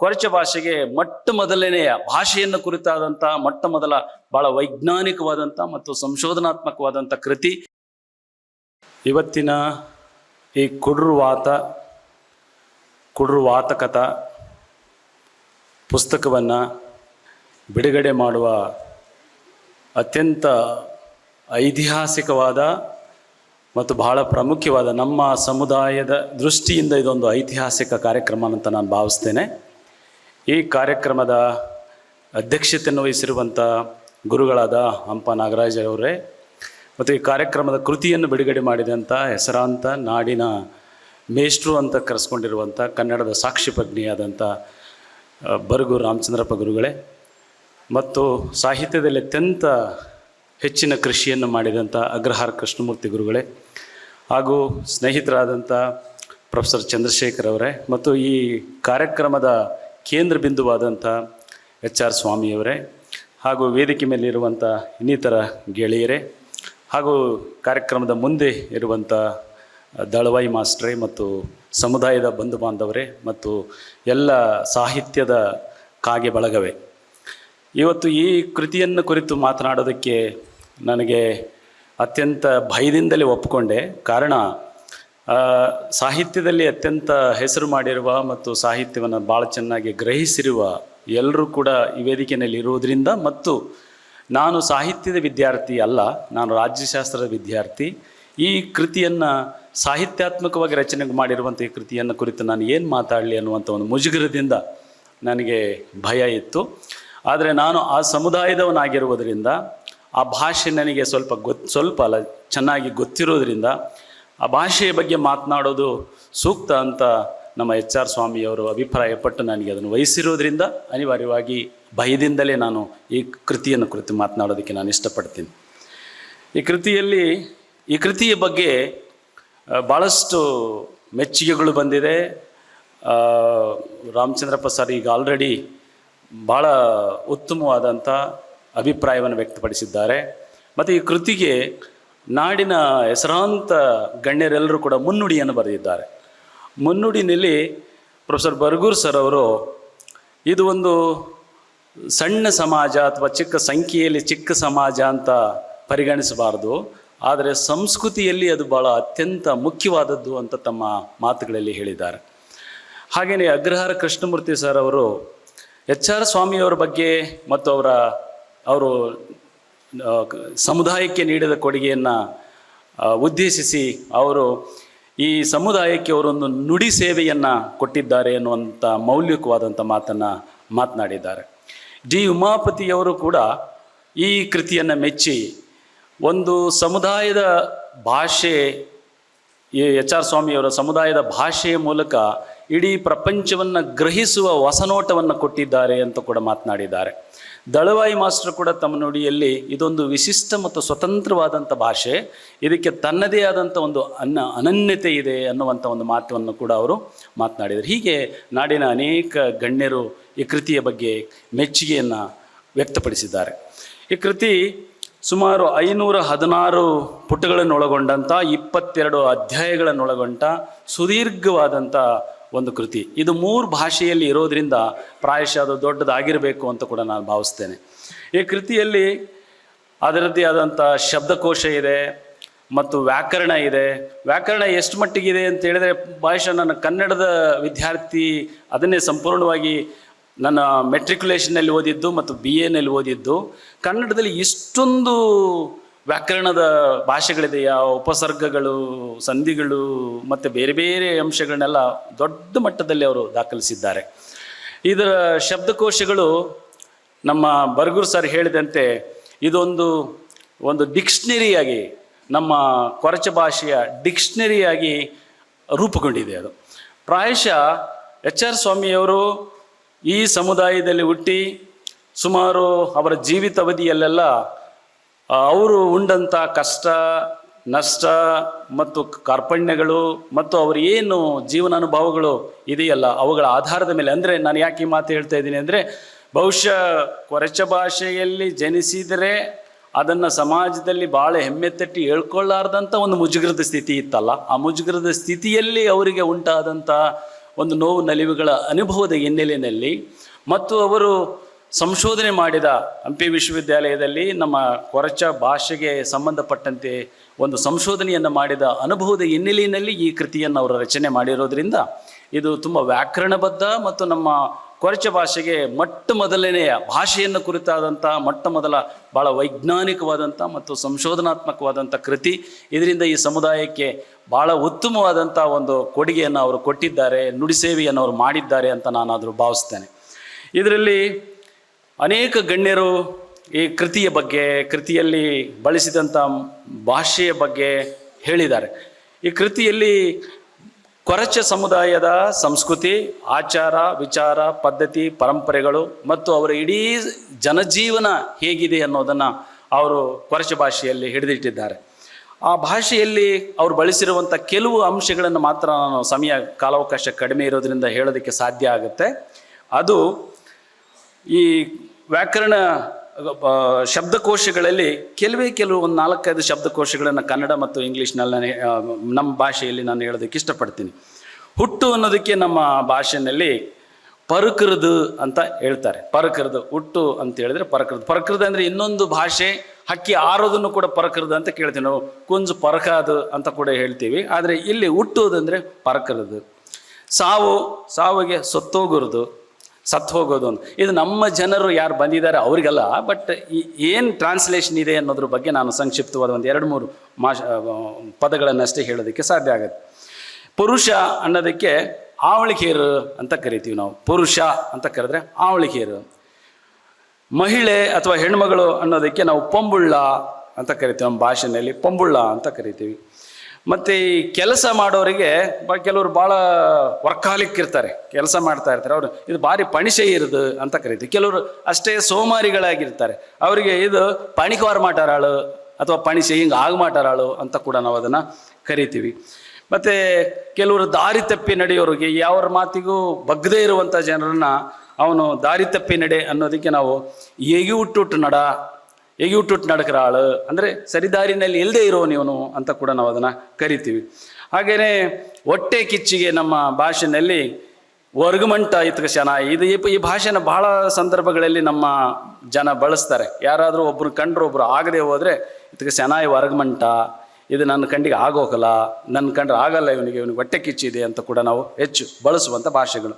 ಕೊರಚ ಭಾಷೆಗೆ ಮೊದಲನೆಯ ಭಾಷೆಯನ್ನು ಕುರಿತಾದಂಥ ಮೊದಲ ಬಹಳ ವೈಜ್ಞಾನಿಕವಾದಂಥ ಮತ್ತು ಸಂಶೋಧನಾತ್ಮಕವಾದಂಥ ಕೃತಿ. ಇವತ್ತಿನ ಈ ಕುಡ್ರುವಾತಕತ ಪುಸ್ತಕವನ್ನು ಬಿಡುಗಡೆ ಮಾಡುವ ಅತ್ಯಂತ ಐತಿಹಾಸಿಕವಾದ ಮತ್ತು ಬಹಳ ಪ್ರಾಮುಖ್ಯವಾದ ನಮ್ಮ ಸಮುದಾಯದ ದೃಷ್ಟಿಯಿಂದ ಇದೊಂದು ಐತಿಹಾಸಿಕ ಕಾರ್ಯಕ್ರಮ ಅಂತ ನಾನು ಭಾವಿಸ್ತೇನೆ. ಈ ಕಾರ್ಯಕ್ರಮದ ಅಧ್ಯಕ್ಷತೆಯನ್ನು ವಹಿಸಿರುವಂಥ ಗುರುಗಳಾದ ಹಂಪ ನಾಗರಾಜ್ ಅವರೇ ಮತ್ತು ಈ ಕಾರ್ಯಕ್ರಮದ ಕೃತಿಯನ್ನು ಬಿಡುಗಡೆ ಮಾಡಿದಂಥ ಹೆಸರಾಂತ ನಾಡಿನ ಮೇಷ್ಟ್ರು ಅಂತ ಕರೆಸ್ಕೊಂಡಿರುವಂಥ ಕನ್ನಡದ ಸಾಕ್ಷಿ ಪ್ರಜ್ಞೆಯಾದಂಥ ಬರಗೂರು ರಾಮಚಂದ್ರಪ್ಪ ಗುರುಗಳೇ ಮತ್ತು ಸಾಹಿತ್ಯದಲ್ಲಿ ಅತ್ಯಂತ ಹೆಚ್ಚಿನ ಕೃಷಿಯನ್ನು ಮಾಡಿದಂಥ ಅಗ್ರಹಾರ ಕೃಷ್ಣಮೂರ್ತಿ ಗುರುಗಳೇ ಹಾಗೂ ಸ್ನೇಹಿತರಾದಂಥ ಪ್ರೊಫೆಸರ್ ಚಂದ್ರಶೇಖರ್ ಅವರೇ ಮತ್ತು ಈ ಕಾರ್ಯಕ್ರಮದ ಕೇಂದ್ರ ಬಿಂದುವಾದಂಥ HR ಸ್ವಾಮಿಯವರೇ ಹಾಗೂ ವೇದಿಕೆ ಮೇಲಿರುವಂಥ ಇನ್ನಿತರ ಗೆಳೆಯರೇ ಹಾಗೂ ಕಾರ್ಯಕ್ರಮದ ಮುಂದೆ ಇರುವಂಥ ದಳವಾಯಿ ಮಾಸ್ಟ್ರೇ ಮತ್ತು ಸಮುದಾಯದ ಬಂಧು ಬಾಂಧವರೇ ಮತ್ತು ಎಲ್ಲ ಸಾಹಿತ್ಯದ ಕಾಗೆ ಬಳಗವೇ, ಇವತ್ತು ಈ ಕೃತಿಯನ್ನು ಕುರಿತು ಮಾತನಾಡೋದಕ್ಕೆ ನನಗೆ ಅತ್ಯಂತ ಭಯದಿಂದಲೇ ಒಪ್ಪಿಕೊಂಡೆ. ಕಾರಣ ಸಾಹಿತ್ಯದಲ್ಲಿ ಅತ್ಯಂತ ಹೆಸರು ಮಾಡಿರುವ ಮತ್ತು ಸಾಹಿತ್ಯವನ್ನು ಭಾಳ ಚೆನ್ನಾಗಿ ಗ್ರಹಿಸಿರುವ ಎಲ್ಲರೂ ಕೂಡ ಈ ವೇದಿಕೆಯಲ್ಲಿ ಇರುವುದರಿಂದ ಮತ್ತು ನಾನು ಸಾಹಿತ್ಯದ ವಿದ್ಯಾರ್ಥಿ ಅಲ್ಲ, ನಾನು ರಾಜ್ಯಶಾಸ್ತ್ರದ ವಿದ್ಯಾರ್ಥಿ. ಈ ಕೃತಿಯನ್ನು ಸಾಹಿತ್ಯಾತ್ಮಕವಾಗಿ ರಚನೆ ಮಾಡಿರುವಂಥ ಈ ಕೃತಿಯನ್ನು ಕುರಿತು ನಾನು ಏನು ಮಾತಾಡಲಿ ಅನ್ನುವಂಥ ಒಂದು ಮುಜುಗರದಿಂದ ನನಗೆ ಭಯ ಇತ್ತು. ಆದರೆ ನಾನು ಆ ಸಮುದಾಯದವನಾಗಿರುವುದರಿಂದ ಆ ಭಾಷೆ ನನಗೆ ಸ್ವಲ್ಪ ಅಲ್ಲ ಚೆನ್ನಾಗಿ ಗೊತ್ತಿರೋದ್ರಿಂದ ಆ ಭಾಷೆಯ ಬಗ್ಗೆ ಮಾತನಾಡೋದು ಸೂಕ್ತ ಅಂತ ನಮ್ಮ HR ಸ್ವಾಮಿಯವರು ಅಭಿಪ್ರಾಯಪಟ್ಟು ನನಗೆ ಅದನ್ನು ವಹಿಸಿರೋದ್ರಿಂದ ಅನಿವಾರ್ಯವಾಗಿ ಭಯದಿಂದಲೇ ನಾನು ಈ ಕೃತಿಯನ್ನು ಕುರಿತು ಮಾತನಾಡೋದಕ್ಕೆ ನಾನು ಇಷ್ಟಪಡ್ತೀನಿ. ಈ ಕೃತಿಯ ಬಗ್ಗೆ ಭಾಳಷ್ಟು ಮೆಚ್ಚುಗೆಗಳು ಬಂದಿದೆ. ರಾಮಚಂದ್ರಪ್ಪ ಸರ್ ಈಗ ಆಲ್ರೆಡಿ ಭಾಳ ಉತ್ತಮವಾದಂಥ ಅಭಿಪ್ರಾಯವನ್ನು ವ್ಯಕ್ತಪಡಿಸಿದ್ದಾರೆ. ಮತ್ತು ಈ ಕೃತಿಗೆ ನಾಡಿನ ಹೆಸರಾಂತ ಗಣ್ಯರೆಲ್ಲರೂ ಕೂಡ ಮುನ್ನುಡಿಯನ್ನು ಬರೆದಿದ್ದಾರೆ. ಮುನ್ನುಡಿನಲ್ಲಿ ಪ್ರೊಫೆಸರ್ ಬರಗೂರು ಸರ್ ಅವರು ಇದು ಒಂದು ಸಣ್ಣ ಸಮಾಜ ಅಥವಾ ಚಿಕ್ಕ ಸಂಖ್ಯೆಯಲ್ಲಿ ಚಿಕ್ಕ ಸಮಾಜ ಅಂತ ಪರಿಗಣಿಸಬಾರ್ದು, ಆದರೆ ಸಂಸ್ಕೃತಿಯಲ್ಲಿ ಅದು ಭಾಳ ಅತ್ಯಂತ ಮುಖ್ಯವಾದದ್ದು ಅಂತ ತಮ್ಮ ಮಾತುಗಳಲ್ಲಿ ಹೇಳಿದ್ದಾರೆ. ಹಾಗೆಯೇ ಅಗ್ರಹಾರ ಕೃಷ್ಣಮೂರ್ತಿ ಸರ್ ಅವರು HR ಸ್ವಾಮಿಯವರ ಬಗ್ಗೆ ಮತ್ತು ಅವರು ಸಮುದಾಯಕ್ಕೆ ನೀಡಿದ ಕೊಡುಗೆಯನ್ನು ಉದ್ದೇಶಿಸಿ ಅವರು ಈ ಸಮುದಾಯಕ್ಕೆ ಅವರೊಂದು ನುಡಿ ಸೇವೆಯನ್ನು ಕೊಟ್ಟಿದ್ದಾರೆ ಅನ್ನುವಂಥ ಮೌಲ್ಯಕವಾದಂಥ ಮಾತನ್ನು ಮಾತನಾಡಿದ್ದಾರೆ. D. ಉಮಾಪತಿಯವರು ಕೂಡ ಈ ಕೃತಿಯನ್ನು ಮೆಚ್ಚಿ ಒಂದು ಸಮುದಾಯದ ಭಾಷೆ, ಈ HR ಸ್ವಾಮಿಯವರ ಸಮುದಾಯದ ಭಾಷೆಯ ಮೂಲಕ ಇಡೀ ಪ್ರಪಂಚವನ್ನು ಗ್ರಹಿಸುವ ಹೊಸನೋಟವನ್ನು ಕೊಟ್ಟಿದ್ದಾರೆ ಅಂತ ಕೂಡ ಮಾತನಾಡಿದ್ದಾರೆ. ದಳವಾಯಿ ಮಾಸ್ಟರ್ ಕೂಡ ತಮ್ಮ ನುಡಿಯಲ್ಲಿ ಇದೊಂದು ವಿಶಿಷ್ಟ ಮತ್ತು ಸ್ವತಂತ್ರವಾದಂಥ ಭಾಷೆ, ಇದಕ್ಕೆ ತನ್ನದೇ ಆದಂಥ ಒಂದು ಅನನ್ಯತೆ ಇದೆ ಅನ್ನುವಂಥ ಒಂದು ಮಾತನ್ನು ಕೂಡ ಅವರು ಮಾತನಾಡಿದರು. ಹೀಗೆ ನಾಡಿನ ಅನೇಕ ಗಣ್ಯರು ಈ ಕೃತಿಯ ಬಗ್ಗೆ ಮೆಚ್ಚುಗೆಯನ್ನು ವ್ಯಕ್ತಪಡಿಸಿದ್ದಾರೆ. ಈ ಕೃತಿ ಸುಮಾರು 516 ಪುಟಗಳನ್ನೊಳಗೊಂಡಂಥ 22 ಅಧ್ಯಾಯಗಳನ್ನೊಳಗೊಂಡ ಸುದೀರ್ಘವಾದಂಥ ಒಂದು ಕೃತಿ. ಇದು 3 ಭಾಷೆಯಲ್ಲಿ ಇರೋದರಿಂದ ಪ್ರಾಯಶಃ ಅದು ದೊಡ್ಡದಾಗಿರಬೇಕು ಅಂತ ಕೂಡ ನಾನು ಭಾವಿಸ್ತೇನೆ. ಈ ಕೃತಿಯಲ್ಲಿ ಅದರದ್ದೇ ಆದಂಥ ಶಬ್ದಕೋಶ ಇದೆ ಮತ್ತು ವ್ಯಾಕರಣ ಇದೆ. ವ್ಯಾಕರಣ ಎಷ್ಟು ಮಟ್ಟಿಗಿದೆ ಅಂತ ಹೇಳಿದರೆ ಭಾಷೆ ನನ್ನ ಕನ್ನಡದ ವಿದ್ಯಾರ್ಥಿ ಅದನ್ನೇ ಸಂಪೂರ್ಣವಾಗಿ ನನ್ನ ಮೆಟ್ರಿಕ್ಯುಲೇಷನಲ್ಲಿ ಓದಿದ್ದು ಮತ್ತು BA ಓದಿದ್ದು. ಕನ್ನಡದಲ್ಲಿ ಇಷ್ಟೊಂದು ವ್ಯಾಕರಣದ ಭಾಷೆಗಳಿದೆಯಾ, ಉಪಸರ್ಗಗಳು, ಸಂಧಿಗಳು ಮತ್ತು ಬೇರೆ ಬೇರೆ ಅಂಶಗಳನ್ನೆಲ್ಲ ದೊಡ್ಡ ಮಟ್ಟದಲ್ಲಿ ಅವರು ದಾಖಲಿಸಿದ್ದಾರೆ. ಇದರ ಶಬ್ದಕೋಶಗಳು ನಮ್ಮ ಬರಗೂರು ಸರ್ ಹೇಳಿದಂತೆ ಇದೊಂದು ಡಿಕ್ಷನರಿಯಾಗಿ, ನಮ್ಮ ಕೊರಚ ಭಾಷೆಯ ಡಿಕ್ಷನರಿಯಾಗಿ ರೂಪುಗೊಂಡಿದೆ. ಅದು ಪ್ರಾಯಶಃ HR ಸ್ವಾಮಿಯವರು ಈ ಸಮುದಾಯದಲ್ಲಿ ಹುಟ್ಟಿ ಸುಮಾರು ಅವರ ಜೀವಿತಾವಧಿಯಲ್ಲೆಲ್ಲ ಅವರು ಉಂಡಂಥ ಕಷ್ಟ, ನಷ್ಟ ಮತ್ತು ಕಾರ್ಪಣ್ಯಗಳು ಮತ್ತು ಅವರು ಏನು ಜೀವನಾನುಭವಗಳು ಇದೆಯಲ್ಲ ಅವುಗಳ ಆಧಾರದ ಮೇಲೆ, ಅಂದರೆ ನಾನು ಯಾಕೆ ಈ ಮಾತು ಹೇಳ್ತಾ ಇದ್ದೀನಿ ಅಂದರೆ, ಬಹುಶಃ ಕೊರಚ ಭಾಷೆಯಲ್ಲಿ ಜನಿಸಿದರೆ ಅದನ್ನು ಸಮಾಜದಲ್ಲಿ ಭಾಳ ಹೆಮ್ಮೆ ತಟ್ಟಿ ಹೇಳ್ಕೊಳ್ಳಾರ್ದಂಥ ಒಂದು ಮುಜುಗರದ ಸ್ಥಿತಿ ಇತ್ತಲ್ಲ, ಆ ಮುಜುಗರದ ಸ್ಥಿತಿಯಲ್ಲಿ ಅವರಿಗೆ ಉಂಟಾದಂಥ ಒಂದು ನೋವು ನಲಿವುಗಳ ಅನುಭವದ ಹಿನ್ನೆಲೆಯಲ್ಲಿ ಮತ್ತು ಅವರು ಸಂಶೋಧನೆ ಮಾಡಿದ ಹಂಪಿ ವಿಶ್ವವಿದ್ಯಾಲಯದಲ್ಲಿ ನಮ್ಮ ಕೊರಚ ಭಾಷೆಗೆ ಸಂಬಂಧಪಟ್ಟಂತೆ ಒಂದು ಸಂಶೋಧನೆಯನ್ನು ಮಾಡಿದ ಅನುಭವದ ಹಿನ್ನೆಲೆಯಲ್ಲಿ ಈ ಕೃತಿಯನ್ನು ಅವರು ರಚನೆ ಮಾಡಿರೋದ್ರಿಂದ ಇದು ತುಂಬ ವ್ಯಾಕರಣಬದ್ಧ ಮತ್ತು ನಮ್ಮ ಕೊರಚ ಭಾಷೆಗೆ ಮೊದಲನೆಯ ಭಾಷೆಯನ್ನು ಕುರಿತಾದಂಥ ಮೊದಲ ಭಾಳ ವೈಜ್ಞಾನಿಕವಾದಂಥ ಮತ್ತು ಸಂಶೋಧನಾತ್ಮಕವಾದಂಥ ಕೃತಿ. ಇದರಿಂದ ಈ ಸಮುದಾಯಕ್ಕೆ ಭಾಳ ಉತ್ತಮವಾದಂಥ ಒಂದು ಕೊಡುಗೆಯನ್ನು ಅವರು ಕೊಟ್ಟಿದ್ದಾರೆ, ನುಡಿಸೇವೆಯನ್ನು ಅವರು ಮಾಡಿದ್ದಾರೆ ಅಂತ ನಾನಾದರೂ ಭಾವಿಸ್ತೇನೆ. ಇದರಲ್ಲಿ ಅನೇಕ ಗಣ್ಯರು ಈ ಕೃತಿಯ ಬಗ್ಗೆ, ಕೃತಿಯಲ್ಲಿ ಬಳಸಿದಂಥ ಭಾಷೆಯ ಬಗ್ಗೆ ಹೇಳಿದ್ದಾರೆ. ಈ ಕೃತಿಯಲ್ಲಿ ಕೊರಚ ಸಮುದಾಯದ ಸಂಸ್ಕೃತಿ, ಆಚಾರ, ವಿಚಾರ, ಪದ್ಧತಿ, ಪರಂಪರೆಗಳು ಮತ್ತು ಅವರ ಇಡೀ ಜನಜೀವನ ಹೇಗಿದೆ ಅನ್ನೋದನ್ನು ಅವರು ಕೊರಚ ಭಾಷೆಯಲ್ಲಿ ಹಿಡಿದಿಟ್ಟಿದ್ದಾರೆ. ಆ ಭಾಷೆಯಲ್ಲಿ ಅವರು ಬಳಸಿರುವಂಥ ಕೆಲವು ಅಂಶಗಳನ್ನು ಮಾತ್ರ ನಾನು ಕಾಲಾವಕಾಶ ಕಡಿಮೆ ಇರೋದರಿಂದ ಹೇಳೋದಕ್ಕೆ ಸಾಧ್ಯ ಆಗುತ್ತೆ. ಅದು ಈ ವ್ಯಾಕರಣ ಶಬ್ದಕೋಶಗಳಲ್ಲಿ ಕೆಲವು ಒಂದು 4-5 ಶಬ್ದಕೋಶಗಳನ್ನು ಕನ್ನಡ ಮತ್ತು ಇಂಗ್ಲೀಷ್ನಲ್ಲಿ ನಮ್ಮ ಭಾಷೆಯಲ್ಲಿ ನಾನು ಹೇಳೋದಕ್ಕೆ ಇಷ್ಟಪಡ್ತೀನಿ. ಹುಟ್ಟು ಅನ್ನೋದಕ್ಕೆ ನಮ್ಮ ಭಾಷೆಯಲ್ಲಿ ಪರಕೃದು ಅಂತ ಹೇಳ್ತಾರೆ. ಪರಕೃದು ಹುಟ್ಟು ಅಂತ ಹೇಳಿದ್ರೆ ಪರಕೃದು ಅಂದರೆ ಇನ್ನೊಂದು ಭಾಷೆ ಹಕ್ಕಿ ಆರೋದನ್ನು ಕೂಡ ಪರಕೃದು ಅಂತ ಕೇಳ್ತೀವಿ ನಾವು. ಕುಂಜು ಪರಕಾದು ಅಂತ ಕೂಡ ಹೇಳ್ತೀವಿ. ಆದರೆ ಇಲ್ಲಿ ಹುಟ್ಟುವುದಂದರೆ ಪರಕೃದು. ಸಾವಿಗೆ ಸತ್ತು ಹೋಗೋದು ಅಂತ. ಇದು ನಮ್ಮ ಜನರು ಯಾರು ಬಂದಿದ್ದಾರೆ ಅವರಿಗಲ್ಲ, ಬಟ್ ಏನು ಟ್ರಾನ್ಸ್ಲೇಷನ್ ಇದೆ ಅನ್ನೋದ್ರ ಬಗ್ಗೆ ನಾನು ಸಂಕ್ಷಿಪ್ತವಾದ ಒಂದು 2-3 ಪದಗಳನ್ನಷ್ಟೇ ಹೇಳೋದಕ್ಕೆ ಸಾಧ್ಯ ಆಗುತ್ತೆ. ಪುರುಷ ಅನ್ನೋದಕ್ಕೆ ಆವಳಿಕೇರು ಅಂತ ಕರಿತೀವಿ ನಾವು. ಪುರುಷ ಅಂತ ಕರೆದ್ರೆ ಆವಳಿಕೇರು. ಮಹಿಳೆ ಅಥವಾ ಹೆಣ್ಮಗಳು ಅನ್ನೋದಕ್ಕೆ ನಾವು ಪೊಂಬುಳ್ಳ ಅಂತ ಕರಿತೀವಿ. ನಮ್ಮ ಭಾಷೆಯಲ್ಲಿ ಪೊಂಬುಳ್ಳ ಅಂತ ಕರಿತೀವಿ. ಮತ್ತು ಈ ಕೆಲಸ ಮಾಡೋರಿಗೆ ಕೆಲವರು ಭಾಳ ವರ್ಕಾಲಿಕ್ ಇರ್ತಾರೆ, ಕೆಲಸ ಮಾಡ್ತಾ ಇರ್ತಾರೆ. ಅವರು ಇದು ಭಾರಿ ಪಣಿಸೆ ಇರೋದು ಅಂತ ಕರಿತೀವಿ. ಕೆಲವರು ಅಷ್ಟೇ ಸೋಮಾರಿಗಳಾಗಿರ್ತಾರೆ, ಅವರಿಗೆ ಇದು ಪಣಿಕವಾರ ಮಾಟಾರಾಳು ಅಥವಾ ಪಣಿಸೆ ಹಿಂಗೆ ಆಗ ಮಾಟಾರಾಳು ಅಂತ ಕೂಡ ನಾವು ಅದನ್ನು ಕರಿತೀವಿ. ಮತ್ತು ಕೆಲವರು ದಾರಿ ತಪ್ಪಿ ನಡೆಯೋರಿಗೆ, ಯಾವ ಮಾತಿಗೂ ಬಗ್ಗದೇ ಇರುವಂಥ ಜನರನ್ನು ಅವನು ದಾರಿ ತಪ್ಪಿ ನಡೆ ಅನ್ನೋದಕ್ಕೆ ನಾವು ಎಗಿಹುಟ್ಟು ನಡಕರಾಳು ಅಂದರೆ ಸರಿದಾರಿನಲ್ಲಿ ಇಲ್ಲದೆ ಇರೋನಿವನು ಅಂತ ಕೂಡ ನಾವು ಅದನ್ನು ಕರಿತೀವಿ. ಹಾಗೆಯೇ ಹೊಟ್ಟೆ ಕಿಚ್ಚಿಗೆ ನಮ್ಮ ಭಾಷೆಯಲ್ಲಿ ವರ್ಗಮಂಟ ಇತ್ಕ ಶನ. ಈ ಭಾಷೆನ ಬಹಳ ಸಂದರ್ಭಗಳಲ್ಲಿ ನಮ್ಮ ಜನ ಬಳಸ್ತಾರೆ. ಯಾರಾದರೂ ಒಬ್ಬರು ಕಂಡ್ರೆ ಒಬ್ಬರು ಆಗದೆ ಹೋದರೆ ಇತ್ಕ ಶನಾಯಿ ವರ್ಗಮಂಟ, ಇದು ನನ್ನ ಕಂಡಿಗೆ ಆಗೋಗಲ್ಲ, ನನ್ನ ಕಂಡ್ರೆ ಆಗಲ್ಲ, ಇವನಿಗೆ ಹೊಟ್ಟೆ ಕಿಚ್ಚಿದೆ ಅಂತ ಕೂಡ ನಾವು ಹೆಚ್ಚು ಬಳಸುವಂಥ ಭಾಷೆಗಳು.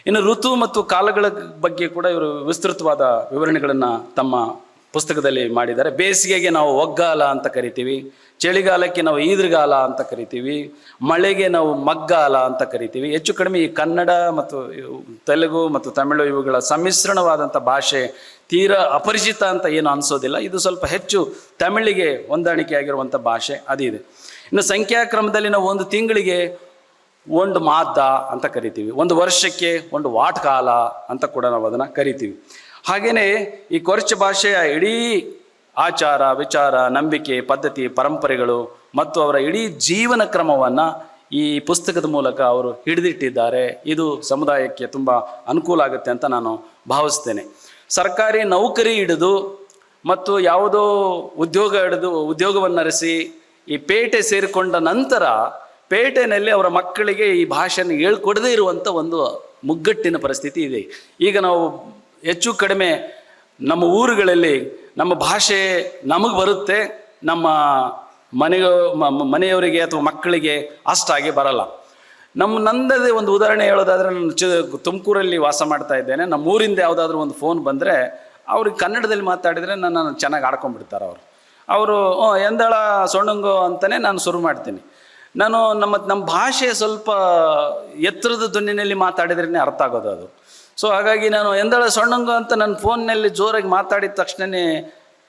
ಇನ್ನು ಋತು ಮತ್ತು ಕಾಲಗಳ ಬಗ್ಗೆ ಕೂಡ ಇವರು ವಿಸ್ತೃತವಾದ ವಿವರಣೆಗಳನ್ನು ತಮ್ಮ ಪುಸ್ತಕದಲ್ಲಿ ಮಾಡಿದ್ದಾರೆ. ಬೇಸಿಗೆಗೆ ನಾವು ಒಗ್ಗಾಲ ಅಂತ ಕರಿತೀವಿ, ಚಳಿಗಾಲಕ್ಕೆ ನಾವು ಈದ್ರಗಾಲ ಅಂತ ಕರಿತೀವಿ, ಮಳೆಗೆ ನಾವು ಮಗ್ಗಾಲ ಅಂತ ಕರಿತೀವಿ. ಹೆಚ್ಚು ಕಡಿಮೆ ಈ ಕನ್ನಡ ಮತ್ತು ತೆಲುಗು ಮತ್ತು ತಮಿಳು ಇವುಗಳ ಸಮ್ಮಿಶ್ರಣವಾದಂಥ ಭಾಷೆ ತೀರಾ ಅಪರಿಚಿತ ಅಂತ ಏನು ಅನಿಸೋದಿಲ್ಲ. ಇದು ಸ್ವಲ್ಪ ಹೆಚ್ಚು ತಮಿಳಿಗೆ ಹೊಂದಾಣಿಕೆ ಆಗಿರುವಂಥ ಭಾಷೆ ಅದಿದೆ. ಇನ್ನು ಸಂಖ್ಯಾಕ್ರಮದಲ್ಲಿ ನಾವು ಒಂದು ತಿಂಗಳಿಗೆ ಒಂದು ಮಾದ ಅಂತ ಕರಿತೀವಿ, ಒಂದು ವರ್ಷಕ್ಕೆ ಒಂದು ವಾಟ್ಕಾಲ ಅಂತ ಕೂಡ ನಾವು ಅದನ್ನು ಕರಿತೀವಿ. ಹಾಗೆಯೇ ಈ ಕೊರಚ ಭಾಷೆಯ ಇಡೀ ಆಚಾರ, ವಿಚಾರ, ನಂಬಿಕೆ, ಪದ್ಧತಿ, ಪರಂಪರೆಗಳು ಮತ್ತು ಅವರ ಇಡೀ ಜೀವನ ಕ್ರಮವನ್ನು ಈ ಪುಸ್ತಕದ ಮೂಲಕ ಅವರು ಹಿಡಿದಿಟ್ಟಿದ್ದಾರೆ. ಇದು ಸಮುದಾಯಕ್ಕೆ ತುಂಬ ಅನುಕೂಲ ಆಗುತ್ತೆ ಅಂತ ನಾನು ಭಾವಿಸ್ತೇನೆ. ಸರ್ಕಾರಿ ನೌಕರಿ ಹಿಡಿದು ಮತ್ತು ಯಾವುದೋ ಉದ್ಯೋಗವನ್ನರಿಸಿ ಈ ಪೇಟೆ ಸೇರಿಕೊಂಡ ನಂತರ ಪೇಟೆಯಲ್ಲಿ ಅವರ ಮಕ್ಕಳಿಗೆ ಈ ಭಾಷೆಯನ್ನು ಹೇಳ್ಕೊಡದೇ ಇರುವಂಥ ಒಂದು ಮುಗ್ಗಟ್ಟಿನ ಪರಿಸ್ಥಿತಿ ಇದೆ. ಈಗ ನಾವು ಹೆಚ್ಚು ಕಡಿಮೆ ನಮ್ಮ ಊರುಗಳಲ್ಲಿ ನಮ್ಮ ಭಾಷೆ ನಮಗೆ ಬರುತ್ತೆ, ನಮ್ಮ ಮನೆಯವರಿಗೆ ಅಥವಾ ಮಕ್ಕಳಿಗೆ ಅಷ್ಟಾಗಿ ಬರಲ್ಲ. ನಂದೇ ಒಂದು ಉದಾಹರಣೆ ಹೇಳೋದಾದರೆ, ನಾನು ತುಮಕೂರಲ್ಲಿ ವಾಸ ಮಾಡ್ತಾ ಇದ್ದೇನೆ. ನಮ್ಮ ಊರಿಂದ ಯಾವುದಾದ್ರೂ ಒಂದು ಫೋನ್ ಬಂದರೆ ಅವ್ರಿಗೆ ಕನ್ನಡದಲ್ಲಿ ಮಾತಾಡಿದರೆ ನಾನು ಚೆನ್ನಾಗಿ ಆಡ್ಕೊಂಡ್ಬಿಡ್ತಾರೆ. ಅವರು ಎಂದಳ ಸೊಣ್ಣಂಗೋ ಅಂತಲೇ ನಾನು ಶುರು ಮಾಡ್ತೀನಿ. ನಾನು ನಮ್ಮ ಭಾಷೆ ಸ್ವಲ್ಪ ಎತ್ತರದ ಧ್ವನಿನಲ್ಲಿ ಮಾತಾಡಿದ್ರೇ ಅರ್ಥ ಆಗೋದು ಅದು. ಸೊ ಹಾಗಾಗಿ ನಾನು ಎಂದಳ ಸೊಣ್ಣಂಗೋ ಅಂತ ನನ್ನ ಫೋನ್ನಲ್ಲಿ ಜೋರಾಗಿ ಮಾತಾಡಿದ ತಕ್ಷಣವೇ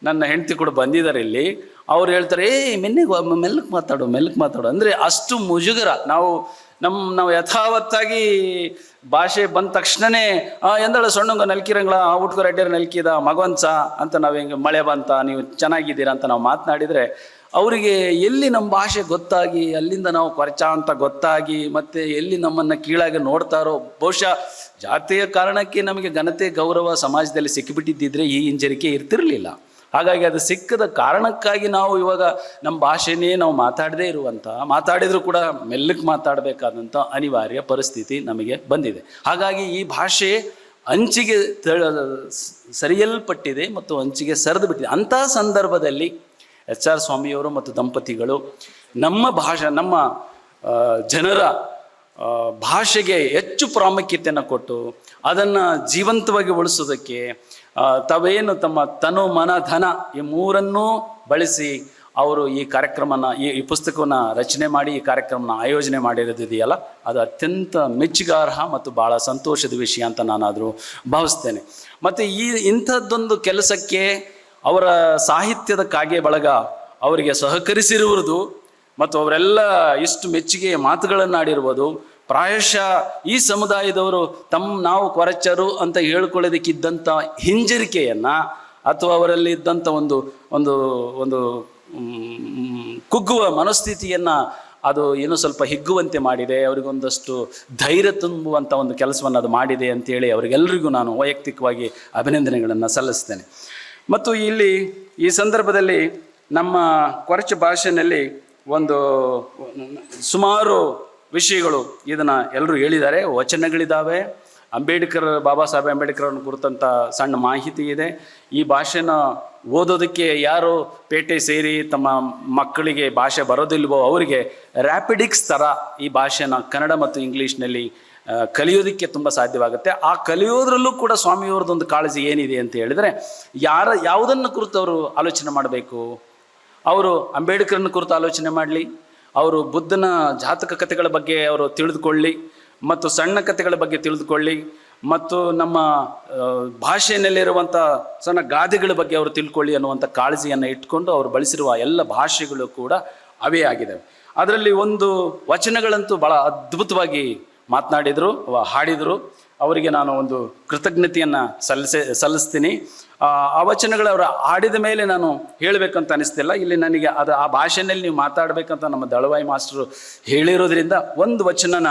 ನನ್ನ ಹೆಂಡತಿ ಕೂಡ ಬಂದಿದ್ದಾರೆ ಇಲ್ಲಿ. ಅವ್ರು ಹೇಳ್ತಾರೆ, ಮೆಲ್ಲಕ್ಕೆ ಮಾತಾಡು ಅಂದರೆ ಅಷ್ಟು ಮುಜುಗರ. ನಾವು ಯಥಾವತ್ತಾಗಿ ಭಾಷೆ ಬಂದ ತಕ್ಷಣವೇ ಎಂದಳ ಸೊಣ್ಣಂಗ ನಲ್ಕಿರಂಗಳ ಹುಟ್ಕೋ ಅಡ್ಡರ ನಲ್ಕಿದ ಮಗವಂಚ ಅಂತ ನಾವು ಹಿಂಗೆ ಮಳೆ ಬಂತ, ನೀವು ಚೆನ್ನಾಗಿದ್ದೀರಾ ಅಂತ ನಾವು ಮಾತನಾಡಿದರೆ ಅವರಿಗೆ ಎಲ್ಲಿ ನಮ್ಮ ಭಾಷೆ ಗೊತ್ತಾಗಿ, ಅಲ್ಲಿಂದ ನಾವು ಕೊರಚ ಅಂತ ಗೊತ್ತಾಗಿ, ಮತ್ತು ಎಲ್ಲಿ ನಮ್ಮನ್ನು ಕೀಳಾಗಿ ನೋಡ್ತಾರೋ, ಬಹುಶಃ ಜಾತಿಯ ಕಾರಣಕ್ಕೆ ನಮಗೆ ಘನತೆ ಗೌರವ ಸಮಾಜದಲ್ಲಿ ಸಿಕ್ಕಿಬಿಟ್ಟಿದ್ದಿದ್ರೆ ಈ ಹಿಂಜರಿಕೆ ಇರ್ತಿರಲಿಲ್ಲ. ಹಾಗಾಗಿ ಅದು ಸಿಕ್ಕದ ಕಾರಣಕ್ಕಾಗಿ ನಾವು ಇವಾಗ ನಮ್ಮ ಭಾಷೆನೇ ನಾವು ಮಾತಾಡದೇ ಮಾತಾಡಿದರೂ ಕೂಡ ಮೆಲ್ಲಕ್ಕೆ ಮಾತಾಡಬೇಕಾದಂಥ ಅನಿವಾರ್ಯ ಪರಿಸ್ಥಿತಿ ನಮಗೆ ಬಂದಿದೆ. ಹಾಗಾಗಿ ಈ ಭಾಷೆ ಅಂಚಿಗೆ ಸರಿಯಲ್ಪಟ್ಟಿದೆ ಮತ್ತು ಅಂಚಿಗೆ ಸರಿದು ಬಿಟ್ಟಿದೆ. ಅಂಥ ಸಂದರ್ಭದಲ್ಲಿ HR ಸ್ವಾಮಿಯವರು ಮತ್ತು ದಂಪತಿಗಳು ನಮ್ಮ ಜನರ ಭಾಷೆಗೆ ಹೆಚ್ಚು ಪ್ರಾಮುಖ್ಯತೆಯನ್ನು ಕೊಟ್ಟು ಅದನ್ನು ಜೀವಂತವಾಗಿ ಉಳಿಸೋದಕ್ಕೆ ತಾವೇನು ತಮ್ಮ ತನು ಮನ ಧನ ಈ ಮೂರನ್ನೂ ಬಳಸಿ ಅವರು ಈ ಕಾರ್ಯಕ್ರಮನ ಈ ಪುಸ್ತಕವನ್ನು ರಚನೆ ಮಾಡಿ ಈ ಕಾರ್ಯಕ್ರಮನ ಆಯೋಜನೆ ಮಾಡಿರೋದಿದೆಯಲ್ಲ, ಅದು ಅತ್ಯಂತ ಮೆಚ್ಚುಗಾರ್ಹ ಮತ್ತು ಭಾಳ ಸಂತೋಷದ ವಿಷಯ ಅಂತ ನಾನಾದರೂ ಭಾವಿಸ್ತೇನೆ. ಮತ್ತು ಇಂಥದ್ದೊಂದು ಕೆಲಸಕ್ಕೆ ಅವರ ಸಾಹಿತ್ಯದ ಕಾಗೆ ಬಳಗ ಅವರಿಗೆ ಸಹಕರಿಸಿರುವುದು ಮತ್ತು ಅವರೆಲ್ಲ ಇಷ್ಟು ಮೆಚ್ಚುಗೆ ಮಾತುಗಳನ್ನಾಡಿರುವುದು ಪ್ರಾಯಶಃ ಈ ಸಮುದಾಯದವರು ನಾವು ಕೊರಚರು ಅಂತ ಹೇಳ್ಕೊಳ್ಳೋದಕ್ಕಿದ್ದಂಥ ಹಿಂಜರಿಕೆಯನ್ನು ಅಥವಾ ಅವರಲ್ಲಿ ಇದ್ದಂಥ ಒಂದು ಒಂದು ಒಂದು ಕುಗ್ಗುವ ಮನಸ್ಥಿತಿಯನ್ನು ಅದು ಏನೋ ಸ್ವಲ್ಪ ಹಿಗ್ಗುವಂತೆ ಮಾಡಿದೆ, ಅವರಿಗೊಂದಷ್ಟು ಧೈರ್ಯ ತುಂಬುವಂಥ ಒಂದು ಕೆಲಸವನ್ನು ಅದು ಮಾಡಿದೆ ಅಂತೇಳಿ ಅವರಿಗೆಲ್ಲರಿಗೂ ನಾನು ವೈಯಕ್ತಿಕವಾಗಿ ಅಭಿನಂದನೆಗಳನ್ನು ಸಲ್ಲಿಸ್ತೇನೆ. ಮತ್ತು ಇಲ್ಲಿ ಈ ಸಂದರ್ಭದಲ್ಲಿ ನಮ್ಮ ಕೊರಚ ಭಾಷೆಯಲ್ಲಿ ಒಂದು ಸುಮಾರು ವಿಷಯಗಳು ಇದನ್ನು ಎಲ್ಲರೂ ಹೇಳಿದ್ದಾರೆ. ವಚನಗಳಿದ್ದಾವೆ, ಬಾಬಾ ಸಾಹೇಬ್ ಅಂಬೇಡ್ಕರ್ ಕುರಿತಂಥ ಸಣ್ಣ ಮಾಹಿತಿ ಇದೆ. ಈ ಭಾಷೆನ ಓದೋದಕ್ಕೆ ಯಾರು ಪೇಟೆ ಸೇರಿ ತಮ್ಮ ಮಕ್ಕಳಿಗೆ ಭಾಷೆ ಬರೋದಿಲ್ವೋ ಅವರಿಗೆ ರ್ಯಾಪಿಡಿಕ್ಸ್ ಥರ ಈ ಭಾಷೆನ ಕನ್ನಡ ಮತ್ತು ಇಂಗ್ಲೀಷ್ನಲ್ಲಿ ಕಲಿಯೋದಕ್ಕೆ ತುಂಬ ಸಾಧ್ಯವಾಗುತ್ತೆ. ಆ ಕಲಿಯೋದ್ರಲ್ಲೂ ಕೂಡ ಸ್ವಾಮಿಯವ್ರದ್ದೊಂದು ಕಾಳಜಿ ಏನಿದೆ ಅಂತ ಹೇಳಿದರೆ, ಯಾವುದನ್ನು ಕುರಿತು ಅವರು ಆಲೋಚನೆ ಮಾಡಬೇಕು, ಅವರು ಅಂಬೇಡ್ಕರ್ನ ಕುರಿತು ಆಲೋಚನೆ ಮಾಡಲಿ, ಅವರು ಬುದ್ಧನ ಜಾತಕ ಕಥೆಗಳ ಬಗ್ಗೆ ಅವರು ತಿಳಿದುಕೊಳ್ಳಿ ಮತ್ತು ಸಣ್ಣ ಕಥೆಗಳ ಬಗ್ಗೆ ತಿಳಿದುಕೊಳ್ಳಿ ಮತ್ತು ನಮ್ಮ ಭಾಷೆಯಲ್ಲಿರುವಂಥ ಸಣ್ಣ ಗಾದೆಗಳ ಬಗ್ಗೆ ಅವರು ತಿಳ್ಕೊಳ್ಳಿ ಅನ್ನುವಂಥ ಕಾಳಜಿಯನ್ನು ಇಟ್ಕೊಂಡು ಅವರು ಬಳಸಿರುವ ಎಲ್ಲ ಭಾಷೆಗಳು ಕೂಡ ಅವೇ ಆಗಿದ್ದಾವೆ. ಅದರಲ್ಲಿ ಒಂದು ವಚನಗಳಂತೂ ಭಾಳ ಅದ್ಭುತವಾಗಿ ಮಾತನಾಡಿದರು, ಹಾಡಿದರು. ಅವರಿಗೆ ನಾನು ಒಂದು ಕೃತಜ್ಞತೆಯನ್ನು ಸಲ್ಲಿಸ್ತೀನಿ. ಆ ವಚನಗಳವರು ಹಾಡಿದ ಮೇಲೆ ನಾನು ಹೇಳಬೇಕಂತ ಅನಿಸ್ತಿಲ್ಲ. ಇಲ್ಲಿ ನನಗೆ ಆ ಭಾಷೆಯಲ್ಲಿ ನೀವು ಮಾತಾಡಬೇಕಂತ ನಮ್ಮ ದಳವಾಯಿ ಮಾಸ್ಟರು ಹೇಳಿರೋದ್ರಿಂದ ಒಂದು ವಚನನ